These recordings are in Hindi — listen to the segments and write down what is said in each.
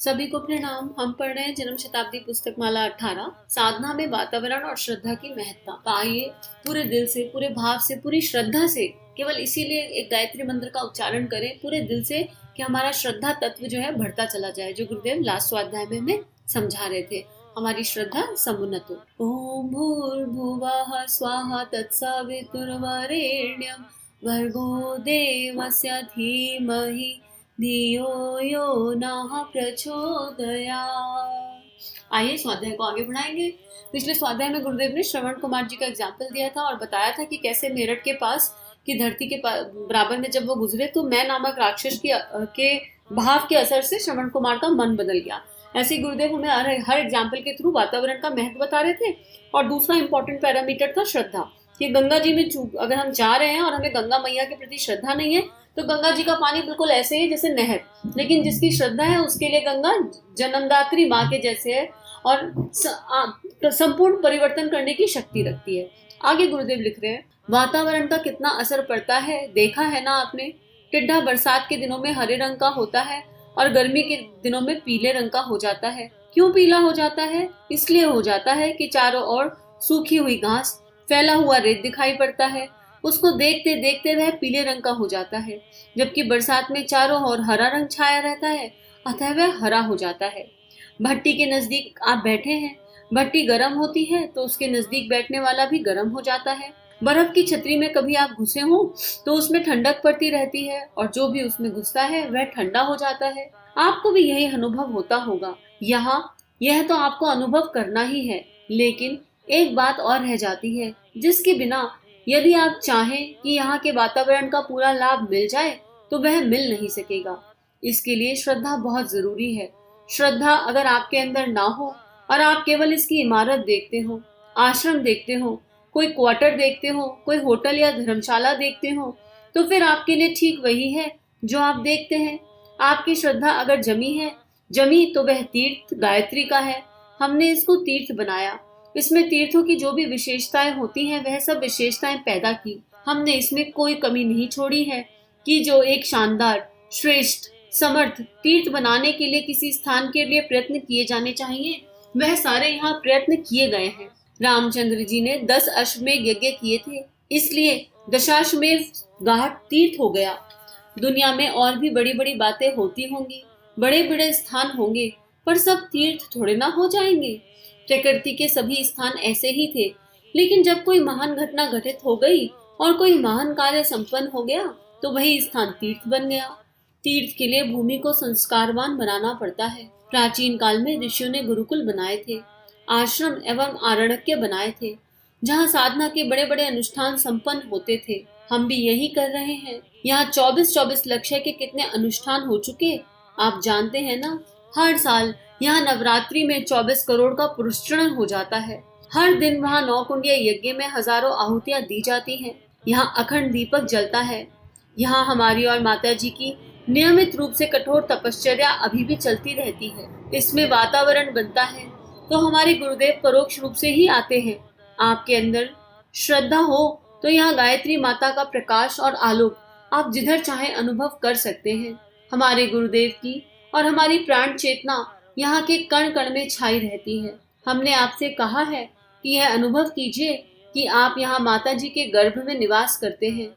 सभी को प्रणाम। हम पढ़ रहे हैं जन्म शताब्दी पुस्तक माला 18 साधना में वातावरण और श्रद्धा की महत्ता। तो आइए पूरे दिल से, पूरे भाव से, पूरी श्रद्धा से, केवल इसीलिए एक गायत्री मंत्र का उच्चारण करें पूरे दिल से कि हमारा श्रद्धा तत्व जो है बढ़ता चला जाए, जो गुरुदेव लास्ट स्वाध्याय में हमें समझा रहे थे। हमारी श्रद्धा समुन्नत हो। ओम भूर्भुवः स्वाहा तत्सवितुर्वरेण्यं भर्गो देवस्य धीमहि धियो यो नः प्रचोदयात्। आइए स्वाध्याय को आगे बढ़ाएंगे। पिछले स्वाध्याय में गुरुदेव ने श्रवण कुमार जी का एग्जाम्पल दिया था और बताया था कि कैसे मेरठ के पास की धरती के बराबर में जब वो गुजरे तो मैं नामक राक्षस के भाव के असर से श्रवण कुमार का मन बदल गया। ऐसे गुरुदेव हमें हर एग्जाम्पल के थ्रू वातावरण का महत्व बता रहे थे। और दूसरा इंपॉर्टेंट पैरामीटर था श्रद्धा, कि गंगा जी में अगर हम जा रहे हैं और हमें गंगा मैया के प्रति श्रद्धा नहीं है तो गंगा जी का पानी बिल्कुल ऐसे ही जैसे नहर, लेकिन जिसकी श्रद्धा है उसके लिए गंगा जन्मदात्री माँ के जैसे है और संपूर्ण परिवर्तन करने की शक्ति रखती है। आगे गुरुदेव लिख रहे हैं, वातावरण का कितना असर पड़ता है देखा है ना आपने। टिड्डा बरसात के दिनों में हरे रंग का होता है और गर्मी के दिनों में पीले रंग का हो जाता है। क्यों पीला हो जाता है? इसलिए हो जाता है कि चारों ओर सूखी हुई घास, फैला हुआ रेत दिखाई पड़ता है, उसको देखते देखते वह पीले रंग का हो जाता है, जबकि बरसात में चारों ओर हरा रंग छाया रहता है, अतः वह हरा हो जाता है। भट्टी के नजदीक आप बैठे हैं, भट्टी गर्म होती है तो उसके नजदीक बैठने वाला भी गर्म हो जाता है। बर्फ की छतरी में कभी आप घुसे हो तो उसमें ठंडक पड़ती रहती है और जो भी उसमें घुसता है वह ठंडा हो जाता है। आपको भी यही अनुभव होता होगा। यहाँ यह तो आपको अनुभव करना ही है, लेकिन एक बात और रह जाती है जिसके बिना यदि आप चाहें कि यहाँ के वातावरण का पूरा लाभ मिल जाए तो वह मिल नहीं सकेगा। इसके लिए श्रद्धा बहुत जरूरी है। श्रद्धा अगर आपके अंदर ना हो और आप केवल इसकी इमारत देखते हो, आश्रम देखते हो, कोई क्वार्टर देखते हो, कोई होटल या धर्मशाला देखते हो, तो फिर आपके लिए ठीक वही है जो आप देखते हैं। आपकी श्रद्धा अगर जमी तो वह तीर्थ गायत्री का है। हमने इसको तीर्थ बनाया, इसमें तीर्थों की जो भी विशेषताएं होती हैं वह सब विशेषताएं पैदा की। हमने इसमें कोई कमी नहीं छोड़ी है कि जो एक शानदार, श्रेष्ठ, समर्थ तीर्थ बनाने के लिए किसी स्थान के लिए प्रयत्न किए जाने चाहिए, वह सारे यहाँ प्रयत्न किए गए हैं। रामचंद्र जी ने 10 अश्वमेध यज्ञ किए थे, इसलिए दशाश्वमेध घाट तीर्थ हो गया। दुनिया में और भी बड़ी बड़ी बातें होती होंगी, बड़े बड़े स्थान होंगे, पर सब तीर्थ थोड़े ना हो जाएंगे। प्रकृति के सभी स्थान ऐसे ही थे, लेकिन जब कोई महान घटना घटित हो गई और कोई महान कार्य संपन्न हो गया तो वही स्थान तीर्थ बन गया। तीर्थ के लिए भूमि को संस्कारवान बनाना पड़ता है। प्राचीन काल में ऋषियों ने गुरुकुल बनाए थे, आश्रम एवं आरण्यक बनाए थे, जहाँ साधना के बड़े बड़े अनुष्ठान संपन्न होते थे। हम भी यही कर रहे हैं। यहाँ 24-24 लक्ष्य के कितने अनुष्ठान हो चुके आप जानते हैं ना। हर साल यहाँ नवरात्रि में 24 करोड़ का पुरुषचरण हो जाता है। हर दिन वहाँ 9 कुंडीय यज्ञ में हजारों आहुतियाँ दी जाती हैं। यहाँ अखंड दीपक जलता है। यहाँ हमारी और माता जी की नियमित रूप से कठोर तपश्चर्या अभी भी चलती रहती है। इसमें वातावरण बनता है तो हमारे गुरुदेव परोक्ष रूप से ही आते हैं। आपके अंदर श्रद्धा हो तो यहाँ गायत्री माता का प्रकाश और आलोक आप जिधर चाहे अनुभव कर सकते हैं। हमारे गुरुदेव की और हमारी प्राण चेतना यहाँ के कण कण में छाई रहती है। हमने आपसे कहा है कि यह अनुभव कीजिए कि आप यहाँ माता जी के गर्भ में निवास करते हैं।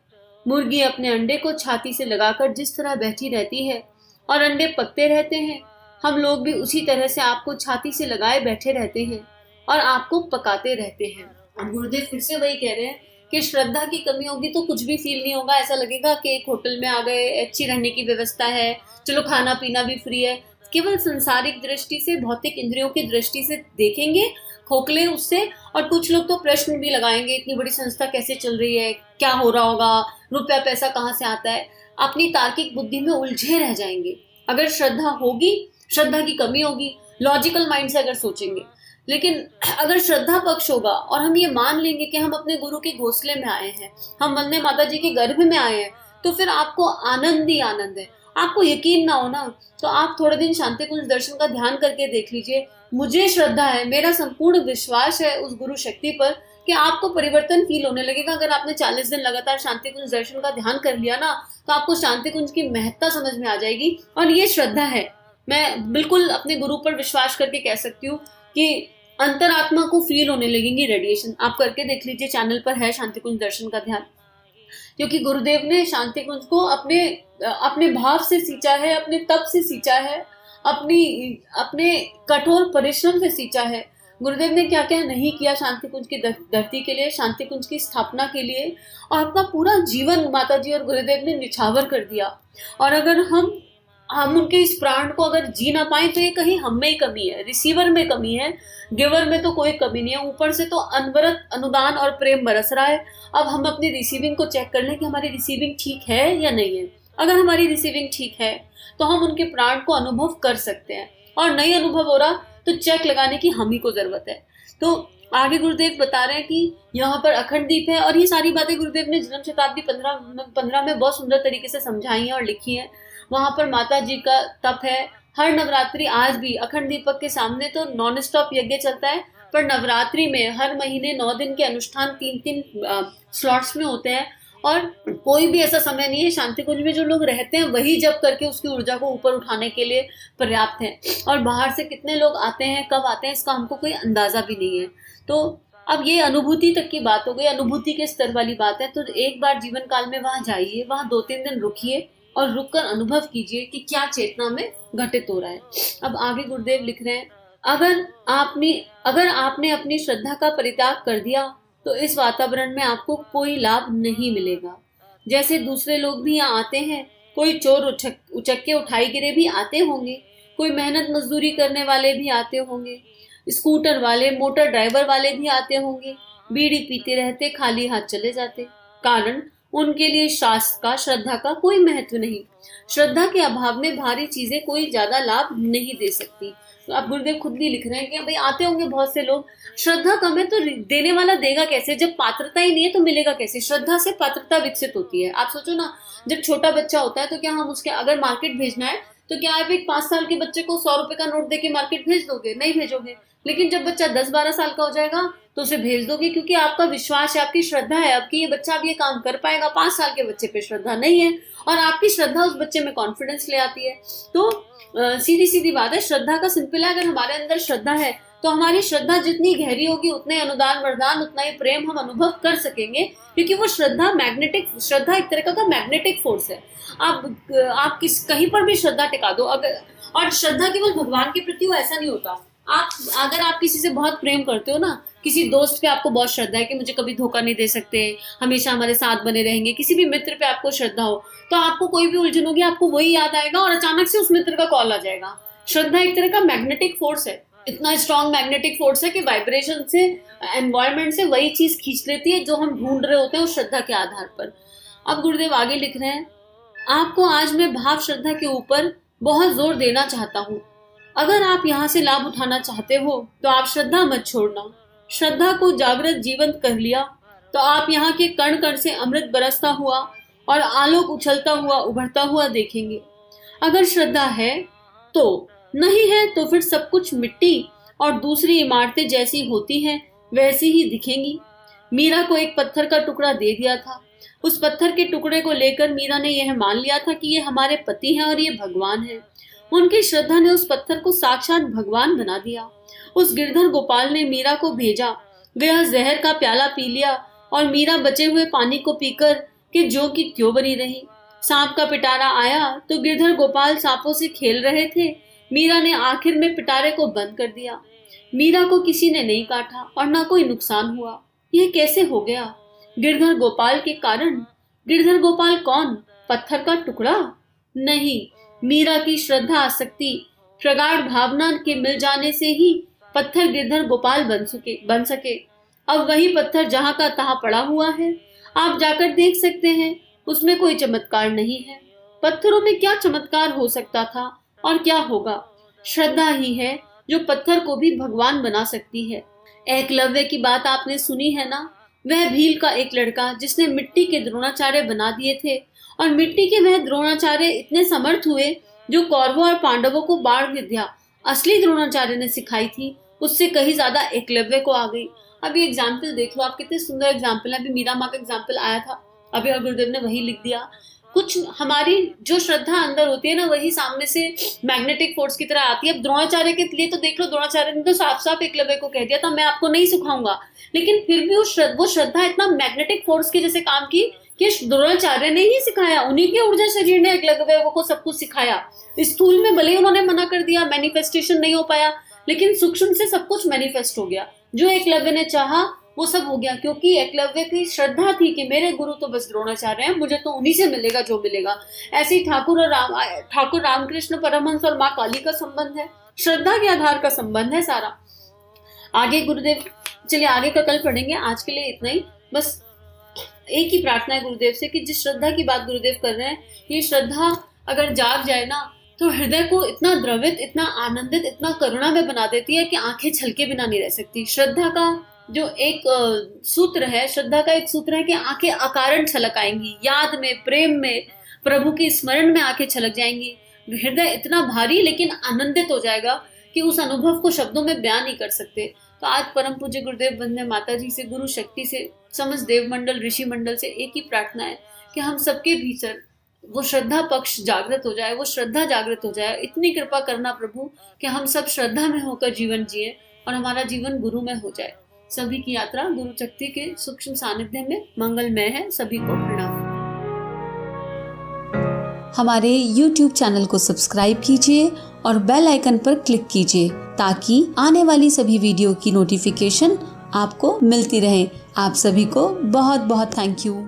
मुर्गी अपने अंडे को छाती से लगाकर जिस तरह बैठी रहती है और अंडे पकते रहते हैं, हम लोग भी उसी तरह से आपको छाती से लगाए बैठे रहते हैं और आपको पकाते रहते हैं। गुरुदेव फिर से वही कह रहे हैं कि श्रद्धा की कमी होगी तो कुछ भी फील नहीं होगा। ऐसा लगेगा कि एक होटल में आ गए, अच्छी रहने की व्यवस्था है, चलो खाना पीना भी फ्री है। केवल संसारिक दृष्टि से, भौतिक इंद्रियों की दृष्टि से देखेंगे, खोखले उससे, और कुछ लोग तो प्रश्न भी लगाएंगे, इतनी बड़ी संस्था कैसे चल रही है, क्या हो रहा होगा, रुपया पैसा कहाँ से आता है। अपनी तार्किक बुद्धि में उलझे रह जाएंगे। अगर श्रद्धा होगी, श्रद्धा की कमी होगी, लॉजिकल माइंड से अगर सोचेंगे, लेकिन अगर श्रद्धा पक्ष होगा और हम ये मान लेंगे कि हम अपने गुरु के घोंसले में आए हैं, हम वंदे माता जी के गर्भ में आए हैं, तो फिर आपको आनंद ही आनंद है। आपको यकीन ना हो ना तो आप थोड़े दिन शांति कुंज दर्शन का ध्यान करके देख लीजिए। मुझे श्रद्धा है, मेरा संपूर्ण विश्वास है उस गुरु शक्ति पर कि आपको परिवर्तन फील होने लगेगा। अगर आपने 40 दिन लगातार शांति कुंज दर्शन का ध्यान कर लिया ना तो आपको शांति कुंज की महत्ता समझ में आ जाएगी। और ये श्रद्धा है, मैं बिल्कुल अपने गुरु पर विश्वास करके कह सकती हूँ कि अंतरात्मा को फील होने लगेंगी रेडिएशन। आप करके देख लीजिए, चैनल पर है शांति कुंज दर्शन का ध्यान, क्योंकि गुरुदेव ने शांति कुंज को अपने अपने भाव से सींचा है, अपने तप से सींचा है, अपने कठोर परिश्रम से सींचा है। गुरुदेव ने क्या क्या नहीं किया शांति कुंज की धरती के लिए, शांति कुंज की स्थापना के लिए, और अपना पूरा जीवन माता जी और गुरुदेव ने निछावर कर दिया। और अगर हम उनके इस प्राण को अगर जी ना पाए तो ये कहीं हम में ही कमी है, रिसीवर में कमी है, गिवर में तो कोई कमी नहीं है। ऊपर से तो अनवरत अनुदान और प्रेम बरस रहा है। अब हम अपनी रिसीविंग को चेक कर लें कि हमारी रिसीविंग ठीक है या नहीं है। अगर हमारी रिसीविंग ठीक है तो हम उनके प्राण को अनुभव कर सकते हैं, और नहीं अनुभव हो रहा तो चेक लगाने की हम ही को जरूरत है। तो आगे गुरुदेव बता रहे हैं कि यहाँ पर अखंड दीप है, और ये सारी बातें गुरुदेव ने जन्म शताब्दी 15 में बहुत सुंदर तरीके से समझाई हैं और लिखी हैं। वहां पर माता जी का तप है। हर नवरात्रि आज भी अखंड दीपक के सामने तो नॉन स्टॉप यज्ञ चलता है, पर नवरात्रि में हर महीने 9 दिन के अनुष्ठान 3-3 स्लॉट्स में होते हैं, और कोई भी ऐसा समय नहीं है। शांति कुंज में जो लोग रहते हैं वही जप करके उसकी ऊर्जा को ऊपर उठाने के लिए पर्याप्त है, और बाहर से कितने लोग आते हैं, कब आते हैं, इसका हमको कोई अंदाजा भी नहीं है। तो अब ये अनुभूति तक की बात हो गई, अनुभूति के स्तर वाली बात है। तो एक बार जीवन काल में वहां जाइए, वहां 2-3 दिन रुकिए और रुककर अनुभव कीजिए कि क्या चेतना में घटित हो रहा है। अब आगे गुरुदेव लिख रहे हैं, अगर आपने अपनी श्रद्धा का परित्याग कर दिया तो इस वातावरण में आपको कोई लाभ नहीं मिलेगा। जैसे दूसरे लोग भी यहाँ आते हैं, कोई चोर उचक्के उठाई गिरे भी आते होंगे, कोई मेहनत मजदूरी करने वाले भी आते होंगे, स्कूटर वाले, मोटर ड्राइवर वाले भी आते होंगे, बीड़ी पीते रहते, खाली हाथ चले जाते। कारण उनके लिए शास्त्र का, श्रद्धा का कोई महत्व नहीं। श्रद्धा के अभाव में भारी चीजें कोई ज्यादा लाभ नहीं दे सकती। तो अब गुरुदेव खुद भी लिख रहे हैं कि भाई आते होंगे बहुत से लोग, श्रद्धा कम है तो देने वाला देगा कैसे? जब पात्रता ही नहीं है तो मिलेगा कैसे? श्रद्धा से पात्रता विकसित होती है। आप सोचो ना, जब छोटा बच्चा होता है तो क्या हम उसके अगर मार्केट भेजना है तो क्या आप एक 5 साल के बच्चे को 100 रुपए का नोट देके मार्केट भेज दोगे? नहीं भेजोगे। लेकिन जब बच्चा 10-12 साल का हो जाएगा तो उसे भेज दोगे, क्योंकि आपका विश्वास है, आपकी श्रद्धा है अब कि ये बच्चा अब ये काम कर पाएगा। 5 साल के बच्चे पे श्रद्धा नहीं है, और आपकी श्रद्धा उस बच्चे में कॉन्फिडेंस ले आती है। तो सीधी सीधी बात है, श्रद्धा का सिंपल है, अगर हमारे अंदर श्रद्धा है तो हमारी श्रद्धा जितनी गहरी होगी उतने अनुदान वरदान, उतना ही प्रेम हम अनुभव कर सकेंगे, क्योंकि वो श्रद्धा एक तरह का मैग्नेटिक फोर्स है। आप कहीं पर भी श्रद्धा टिका दो, अगर, और श्रद्धा केवल भगवान के प्रति हो ऐसा नहीं होता। अगर आप किसी से बहुत प्रेम करते हो ना, किसी दोस्त पे आपको बहुत श्रद्धा है कि मुझे कभी धोखा नहीं दे सकते, हमेशा हमारे साथ बने रहेंगे, किसी भी मित्र पे आपको श्रद्धा हो, तो आपको कोई भी उलझन होगी आपको वही याद आएगा और अचानक से उस मित्र का कॉल आ जाएगा। श्रद्धा एक तरह का मैग्नेटिक फोर्स है, इतना स्ट्रॉन्ग मैग्नेटिक फोर्स है कि वाइब्रेशन से, एनवायरमेंट से वही चीज खींच लेती है जो हम ढूंढ रहे होते हैं उस श्रद्धा के आधार पर। अब गुरुदेव आगे लिख रहे हैं, आपको आज मैं भाव श्रद्धा के ऊपर बहुत जोर देना चाहता हूँ। अगर आप यहाँ से लाभ उठाना चाहते हो तो आप श्रद्धा मत छोड़ना। श्रद्धा को जागृत जीवंत कर लिया तो आप यहाँ के कण कण से अमृत बरसता हुआ और आलोक उछलता हुआ उभरता हुआ देखेंगे। अगर श्रद्धा है तो, नहीं है तो फिर सब कुछ मिट्टी और दूसरी इमारतें जैसी होती हैं वैसी ही दिखेंगी। मीरा को एक पत्थर का टुकड़ा दे दिया था। उस पत्थर के टुकड़े को लेकर मीरा ने यह मान लिया था कि ये हमारे पति हैं और ये भगवान है। उनकी श्रद्धा ने उस पत्थर को साक्षात भगवान बना दिया। उस गिरधर गोपाल ने मीरा को भेजा गया जहर का प्याला पी लिया और मीरा बचे हुए पानी को पीकर के जो की त्यों बनी रही। सांप का पिटारा आया तो गिरधर गोपाल सांपों से खेल रहे थे। मीरा ने आखिर में पिटारे को बंद कर दिया। मीरा को किसी ने नहीं काटा और ना कोई नुकसान हुआ। यह कैसे हो गया? गिरधर गोपाल के कारण। गिरधर गोपाल कौन? पत्थर का टुकड़ा? नहीं, मीरा की श्रद्धा आसक्ति प्रगाढ़ भावना के मिल जाने से ही पत्थर गिरधर गोपाल बन सके। अब वही पत्थर जहां का तहां पड़ा हुआ है, आप जाकर देख सकते हैं। उसमें कोई चमत्कार नहीं है। पत्थरों में क्या चमत्कार हो सकता था और क्या होगा? श्रद्धा ही है जो पत्थर को भी भगवान बना सकती है। एकलव्य की बात आपने सुनी है ना? वह भील का एक लड़का जिसने मिट्टी के द्रोणाचार्य बना दिए थे, और मिट्टी के वह द्रोणाचार्य इतने समर्थ हुए जो कौरवों और पांडवों को बाण विद्या असली द्रोणाचार्य ने सिखाई थी, उससे कहीं ज्यादा एकलव्य को आ गई। अभी एग्जाम्पल देख लो आप, कितने सुंदर एग्जाम्पल है। अभी मीरा माँ का एग्जाम्पल आया था, अभी गुरुदेव ने वही लिख दिया। कुछ हमारी जो श्रद्धा अंदर होती है ना, वही सामने से मैग्नेटिक फोर्स की तरह आती है। अब द्रोणाचार्य के लिए तो देख लो, द्रोणाचार्य ने तो साफ साफ एकलव्य को कह दिया था मैं आपको नहीं सिखाऊंगा, लेकिन फिर भी वो श्रद्धा इतना मैग्नेटिक फोर्स की जैसे काम की कि द्रोणाचार्य ने ही सिखाया, उन्हीं के ऊर्जा शरीर ने एकलव्य को सब कुछ सिखाया। स्थूल में भले ही उन्होंने मना कर दिया, मैनिफेस्टेशन नहीं हो पाया, लेकिन सूक्ष्म से सब कुछ मैनिफेस्ट हो गया। जो एकलव्य ने चाहा वो सब हो गया, क्योंकि एकलव्य की श्रद्धा थी कि मेरे गुरु तो बस द्रोणाचार्य हैं, मुझे तो उन्हीं से मिलेगा जो मिलेगा। ऐसे ही ठाकुर रामकृष्ण परमहंस और माँ काली का संबंध है, श्रद्धा के आधार का संबंध है सारा। आगे गुरुदेव, चलिए आगे का कल पढ़ेंगे, आज के लिए इतना ही। बस एक ही प्रार्थना है गुरुदेव से कि जिस श्रद्धा की बात गुरुदेव कर रहे हैं, ये श्रद्धा अगर जाग जाए ना तो हृदय को इतना द्रवित, इतना आनंदित, इतना करुणा में बना देती है कि आंखें छलके बिना नहीं रह सकती। श्रद्धा का जो एक सूत्र है, श्रद्धा का एक सूत्र है कि आंखें अकारण छलक आएंगी, याद में, प्रेम में, प्रभु के स्मरण में आंखें छलक जाएंगी। हृदय इतना भारी लेकिन आनंदित हो जाएगा कि उस अनुभव को शब्दों में बयान नहीं कर सकते। तो आज परम पूज्य गुरुदेव वंदे माता जी से, गुरु शक्ति से, समस्त देव मंडल, ऋषि मंडल से एक ही प्रार्थना है कि हम सबके भीतर वो श्रद्धा पक्ष जागृत हो जाए, वो श्रद्धा जागृत हो जाए। इतनी कृपा करना प्रभु कि हम सब श्रद्धा में होकर जीवन जिए और हमारा जीवन गुरु में हो जाए। सभी की यात्रा गुरु शक्ति के सूक्ष्म सानिध्य में मंगलमय है। सभी को प्रणाम। हमारे YouTube चैनल को सब्सक्राइब कीजिए और बेल आइकन पर क्लिक कीजिए ताकि आने वाली सभी वीडियो की नोटिफिकेशन आपको मिलती रहे। आप सभी को बहुत बहुत थैंक यू।